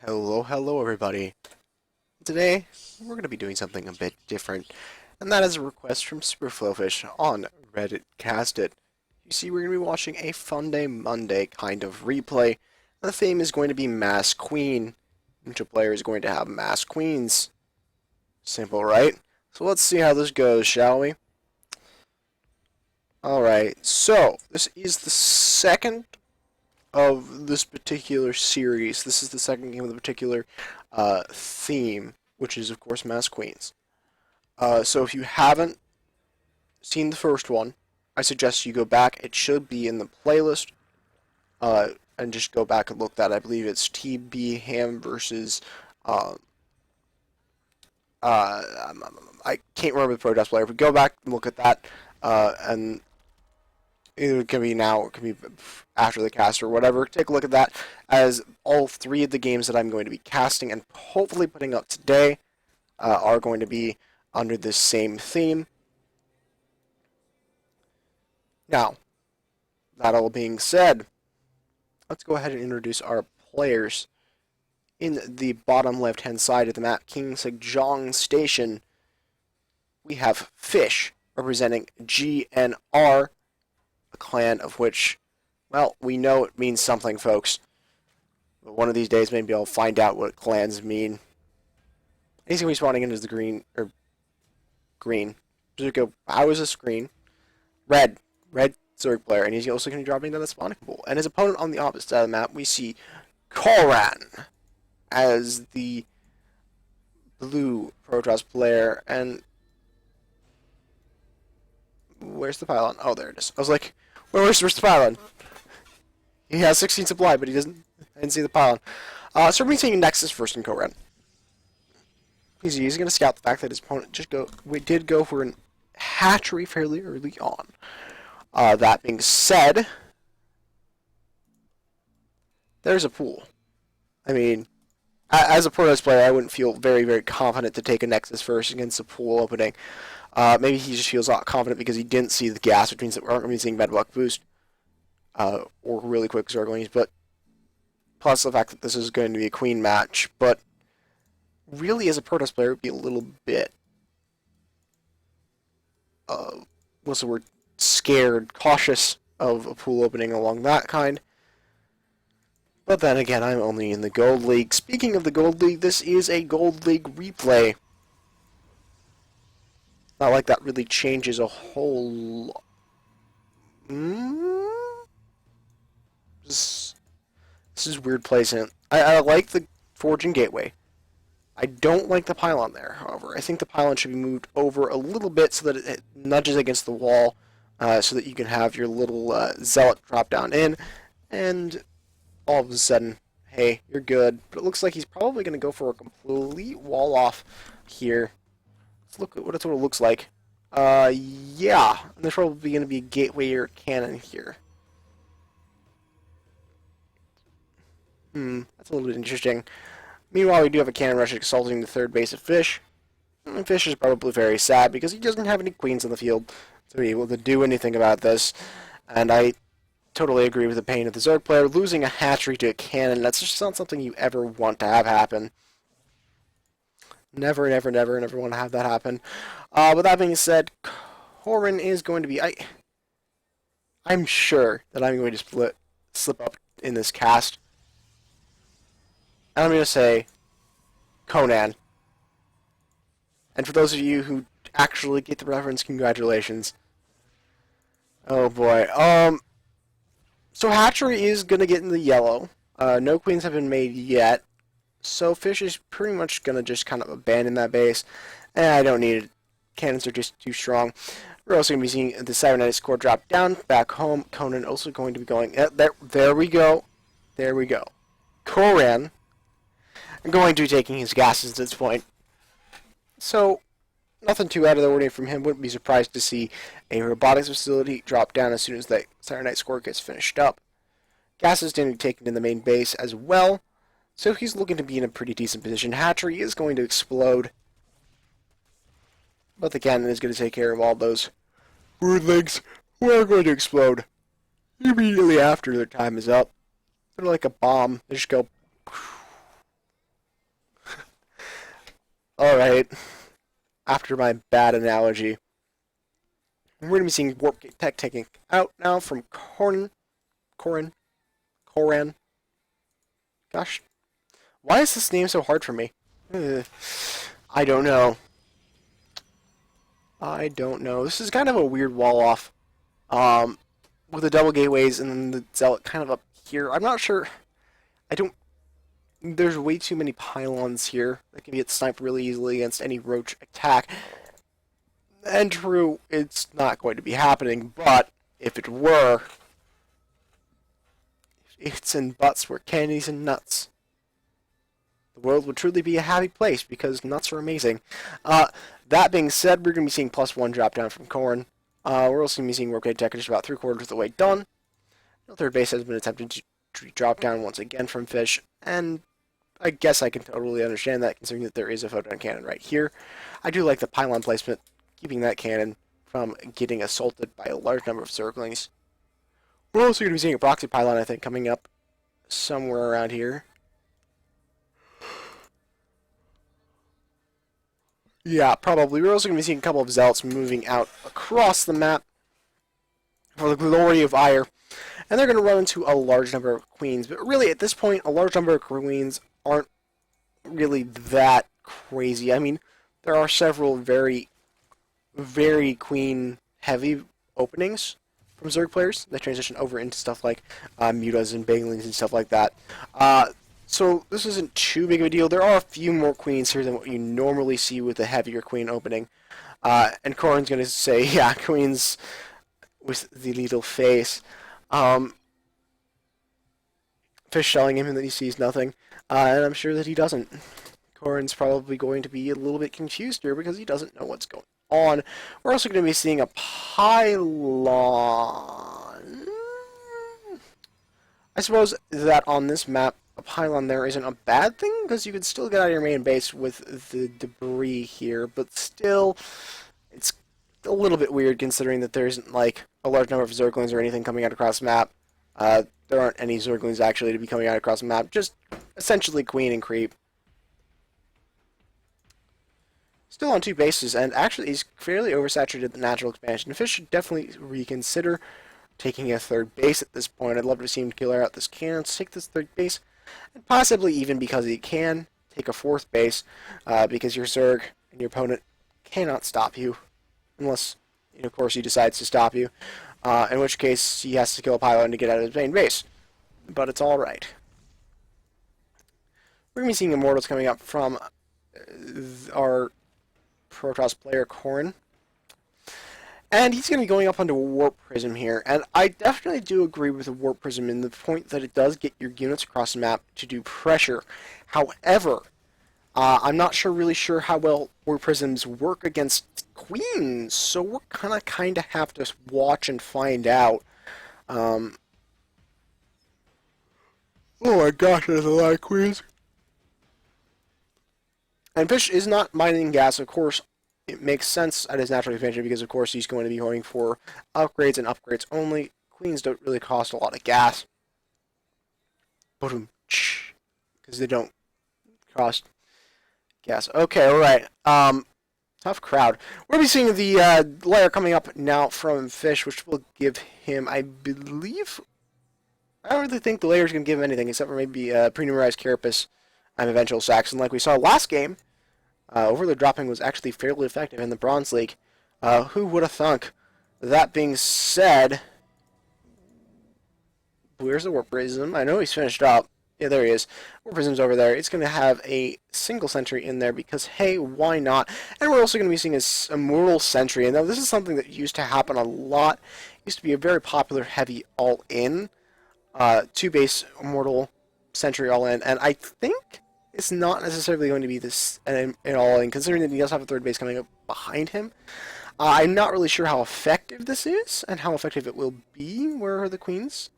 Hello everybody. Today, we're going to be doing something a bit different, and that is a request from Superflowfish on Reddit Cast It. You see, we're going to be watching a Fun Day Monday kind of replay. The theme is going to be Mass Queen. Each player is going to have Mass Queens. Simple, right? So let's see how this goes, shall we? Alright, so this is the second of this particular series. This is the second game of the particular theme, which is, of course, Mass Queens. So if you haven't seen the first one, I suggest you go back. It should be in the playlist, and just go back and look that. I believe it's TB Ham versus. I can't remember the protest player, but go back and look at that, and it can be now, it can be after the cast or whatever. Take a look at that, as all three of the games that I'm going to be casting and hopefully putting up today are going to be under this same theme. Now, that all being said, let's go ahead and introduce our players. In the bottom left-hand side of the map, King Sejong Station, we have Fish, representing GNR, a clan of which, well, we know it means something, folks. But one of these days, maybe I'll find out what clans mean. He's going to be spawning in as the green. Zooka, how is this green? Red Zerg player, and he's also going to be dropping down the spawning pool. And his opponent on the opposite side of the map, we see Coran as the blue Protoss player, and where's the pylon? Oh, there it is. I was like, where's the pylon? He has 16 supply, but I didn't see the pylon. So we're going to be taking Nexus first in Coran. He's going to scout the fact that his opponent did go for an hatchery fairly early on. That being said, there's a pool. I mean, as a Protoss player, I wouldn't feel very, very confident to take a Nexus first against a pool opening. Maybe he just feels confident because he didn't see the gas, which means that we aren't going to be seeing Medbuck boost, or really quick Zerglings, but plus the fact that this is going to be a Queen match. But really, as a Protoss player, it would be a little bit, what's the word, scared, cautious of a pool opening along that kind. But then again, I'm only in the Gold League. Speaking of the Gold League, this is a Gold League replay. Not like that really changes a whole lot. This is weird placement. I like the Forging Gateway. I don't like the pylon there, however. I think the pylon should be moved over a little bit so that it nudges against the wall, so that you can have your little zealot drop down in, and all of a sudden, hey, you're good. But it looks like he's probably going to go for a complete wall off here. Let's look at what it looks like. Yeah, and there's probably going to be a gateway or a cannon here. That's a little bit interesting. Meanwhile, we do have a cannon rush assaulting the third base of Fish. And Fish is probably very sad because he doesn't have any queens on the field to be able to do anything about this. And I totally agree with the pain of the Zerg player. Losing a hatchery to a cannon, that's just not something you ever want to have happen. Never, never, never, never want to have that happen. With that being said, Coran is going to be... I'm sure that I'm going to slip up in this cast. And I'm going to say Conan. And for those of you who actually get the reference, congratulations. Oh boy. So hatchery is going to get in the yellow. No queens have been made yet. So Fish is pretty much going to just kind of abandon that base. And I don't need it. Cannons are just too strong. We're also going to be seeing the Cybernetics core drop down, back home. Conan also going to be going... there we go. There we go. Coran going to be taking his gases at this point. So, nothing too out of the ordinary from him. Wouldn't be surprised to see a robotics facility drop down as soon as that Cybernetics core gets finished up. Gases didn't be taken in the main base as well. So he's looking to be in a pretty decent position. Hatchery is going to explode. But the cannon is going to take care of all those broodlings who are going to explode immediately after their time is up. They're like a bomb. They just go Alright. After my bad analogy. We're going to be seeing Warp Gate Tech taking out now from Coran. Gosh. Why is this name so hard for me? I don't know. This is kind of a weird wall off. With the double gateways and then the zealot kind of up here. I'm not sure. There's way too many pylons here that can get sniped really easily against any roach attack. And true, it's not going to be happening, but if it were, it's in butts where candies and nuts. The world would truly be a happy place because nuts are amazing. That being said, we're going to be seeing +1 drop down from Coran. We're also going to be seeing Warp Gate Tech just about 3/4 of the way done. The third base has been attempted to drop down once again from Fish, and I guess I can totally understand that considering that there is a photon cannon right here. I do like the pylon placement, keeping that cannon from getting assaulted by a large number of Zerglings. We're also going to be seeing a proxy pylon, I think, coming up somewhere around here. Yeah, probably. We're also going to be seeing a couple of Zealots moving out across the map for the glory of Ire. And they're going to run into a large number of Queens. But really, at this point, a large number of Queens aren't really that crazy. I mean, there are several very, very Queen-heavy openings from Zerg players that transition over into stuff like Mutas and Banglings and stuff like that. So this isn't too big of a deal. There are a few more Queens here than what you normally see with a heavier Queen opening. And Corin's going to say, yeah, Queens with the little face. Fish telling him that he sees nothing. And I'm sure that he doesn't. Corin's probably going to be a little bit confused here because he doesn't know what's going on. We're also going to be seeing a pylon. I suppose that on this map, a pylon there isn't a bad thing, because you could still get out of your main base with the debris here, but still, it's a little bit weird considering that there isn't, like, a large number of Zerglings or anything coming out across the map. There aren't any Zerglings actually to be coming out across the map, just essentially Queen and Creep. Still on 2 bases, and actually he's fairly oversaturated the natural expansion. Fish should definitely reconsider taking a 3rd base at this point. I'd love to see him clear out this cannon, take this 3rd base, and possibly even because he can take a 4th base, because your Zerg and your opponent cannot stop you, unless, of course, he decides to stop you, in which case he has to kill a pylon to get out of his main base. But it's alright. We're going to be seeing Immortals coming up from our Protoss player, Coran. And he's going to be going up onto a Warp Prism here, and I definitely do agree with the Warp Prism in the point that it does get your units across the map to do pressure. However, I'm not really sure how well Warp Prisms work against Queens, so we're kind of have to watch and find out. Oh my gosh, there's a lot of Queens. And Fish is not mining gas, of course. It makes sense at his natural expansion because, of course, he's going to be going for upgrades and upgrades only. Queens don't really cost a lot of gas. Because they don't cost gas. Okay, alright. Tough crowd. We're going to be seeing the layer coming up now from Fish, which will give him, I believe... I don't really think the layer is going to give him anything, except for maybe pre-numerized Carapace and eventual Saxon. Like we saw last game, overload dropping was actually fairly effective in the Bronze League. Who would have thunk? That being said, where's the Warp Prism? I know he's finished up. Yeah, there he is. Warp Prism's over there. It's going to have a single sentry in there because, hey, why not? And we're also going to be seeing a Immortal Sentry. And now this is something that used to happen a lot. It used to be a very popular heavy all-in. 2-base Immortal Sentry all-in. And I think it's not necessarily going to be this an all-in, considering that he does have a 3rd base coming up behind him. I'm not really sure how effective this is, and how effective it will be. Where are the Queens?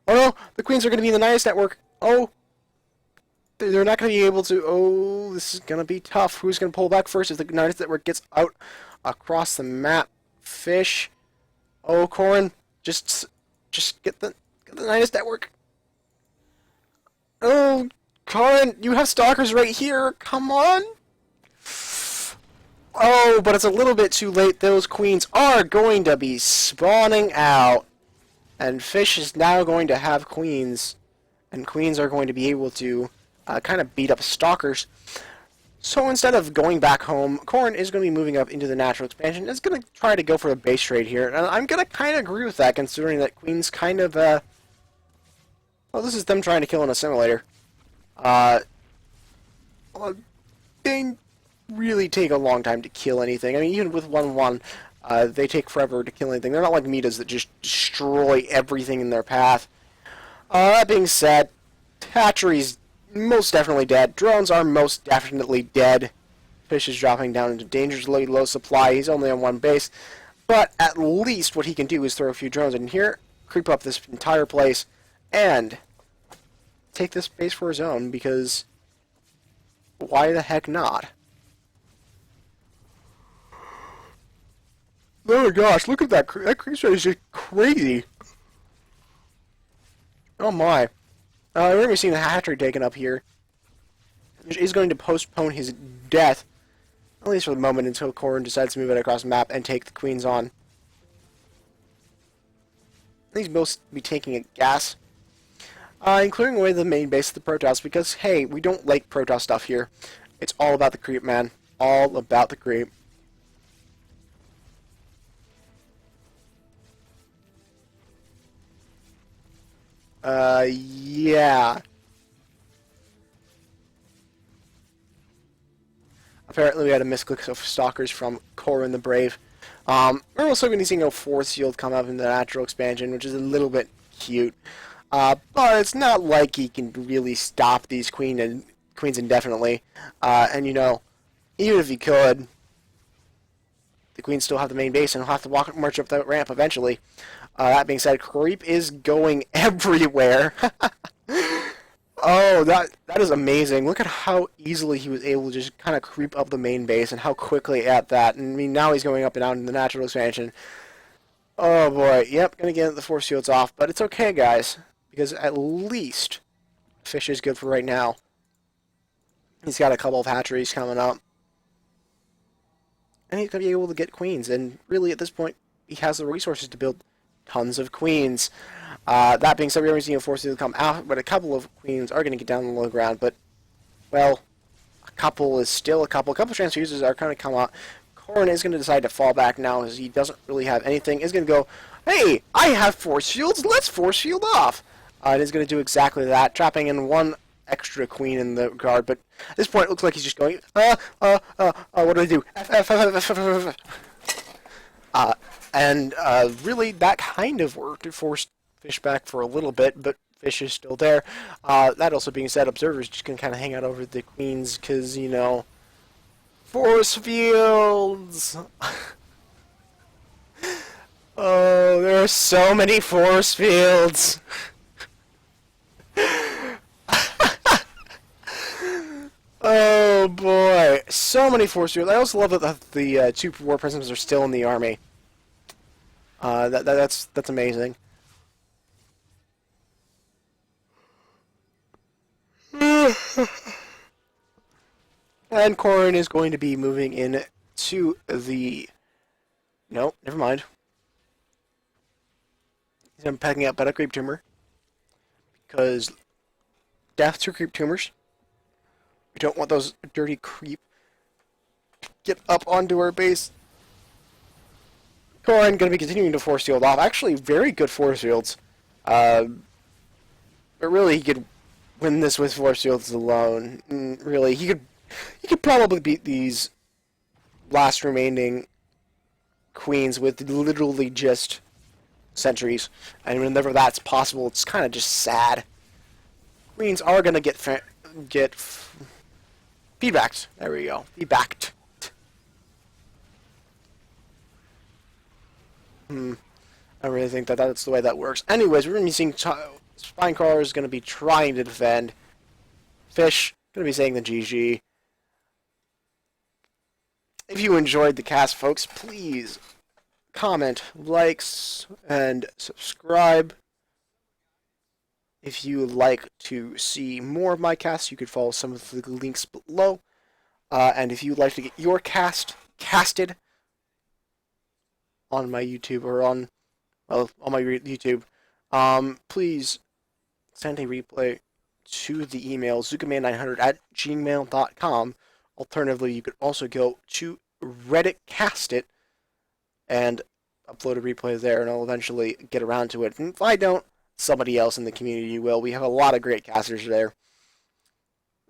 Oh no! The Queens are going to be in the Nidus network! Oh! They're not going to be able to... Oh, this is going to be tough. Who's going to pull back first if the Nidus network gets out across the map? Fish. Oh, Corin. Just get the Nidus network. Oh, Coran, you have stalkers right here. Come on. Oh, but it's a little bit too late. Those queens are going to be spawning out. And Fish is now going to have queens. And queens are going to be able to kind of beat up stalkers. So instead of going back home, Coran is going to be moving up into the natural expansion. It's going to try to go for a base trade here. And I'm going to kind of agree with that, considering that queens kind of... well, this is them trying to kill an assimilator. Well, they really take a long time to kill anything. I mean, even with 1-1, they take forever to kill anything. They're not like Mitas that just destroy everything in their path. That being said, Hatchery's most definitely dead. Drones are most definitely dead. Fish is dropping down into dangerously low supply. He's only on one base. But at least what he can do is throw a few drones in here, creep up this entire place, and take this base for his own, because why the heck not? Oh my gosh, look at that. That creature is just crazy. Oh my. We're going to be seeing the hatchery taken up here, which is going to postpone his death, at least for the moment, until Coran decides to move it across the map and take the queens on. He's most be taking a gas, including away the main base of the Protoss, because, hey, we don't like Protoss stuff here. It's all about the creep, man. All about the creep. Yeah. Apparently we had a misclick of stalkers from Coran the Brave. We're also going to see a force field come up in the natural expansion, which is a little bit cute. But it's not like he can really stop these queens indefinitely. And you know, even if he could, the queens still have the main base and he'll have to march up the ramp eventually. That being said, creep is going everywhere. Oh, that is amazing. Look at how easily he was able to just kind of creep up the main base and how quickly at that. And I mean, now he's going up and down in the natural expansion. Oh boy, yep, gonna get the force fields off, but it's okay, guys, because at least Fish is good for right now. He's got a couple of hatcheries coming up. And he's gonna be able to get queens, and really at this point, he has the resources to build tons of queens. That being said, we're going to see a force field come out, but a couple of queens are going to get down on the low ground, but, well, a couple is still a couple. A couple of transfuses are going to come out. Coran is going to decide to fall back now, as he doesn't really have anything. He's going to go, hey, I have force fields, let's force field off. And he's going to do exactly that, trapping in one extra queen in the guard, but at this point it looks like he's just going, what do I do? And really, that kind of worked. It forced Fish back for a little bit, but Fish is still there. That also being said, observers just can kind of hang out over the queens, because, you know, force fields! Oh, there are so many force fields! Oh boy, so many force fields. I also love that the two war prisms are still in the army. That's amazing. And Coran is going to be moving in to the... No, never mind. He's packing up better creep tumor. Because death to creep tumors. We don't want those dirty creep get up onto our base. Coran going to be continuing to force field off. Actually, very good force fields. But really, he could win this with force fields alone. Really, he could probably beat these last remaining queens with literally just sentries. And whenever that's possible, it's kind of just sad. Queens are going to get feedbacked. There we go. Feedbacked. I really think that that's the way that works. Anyways, we're going to be seeing Spinecrawler is going to be trying to defend. Fish going to be saying the GG. If you enjoyed the cast, folks, please comment, likes, and subscribe. If you would like to see more of my casts, you could follow some of the links below. And if you'd like to get your cast casted on my YouTube or on my YouTube, please send a replay to the email zookaman900@gmail.com. Alternatively, you could also go to Reddit Cast It and upload a replay there, and I'll eventually get around to it. And if I don't, somebody else in the community will. We have a lot of great casters there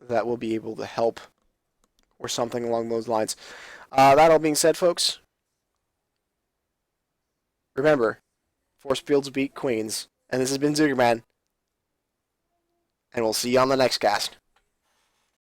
that will be able to help, or something along those lines. That all being said, folks, remember, force fields beat queens. And this has been ZookaMan, and we'll see you on the next cast.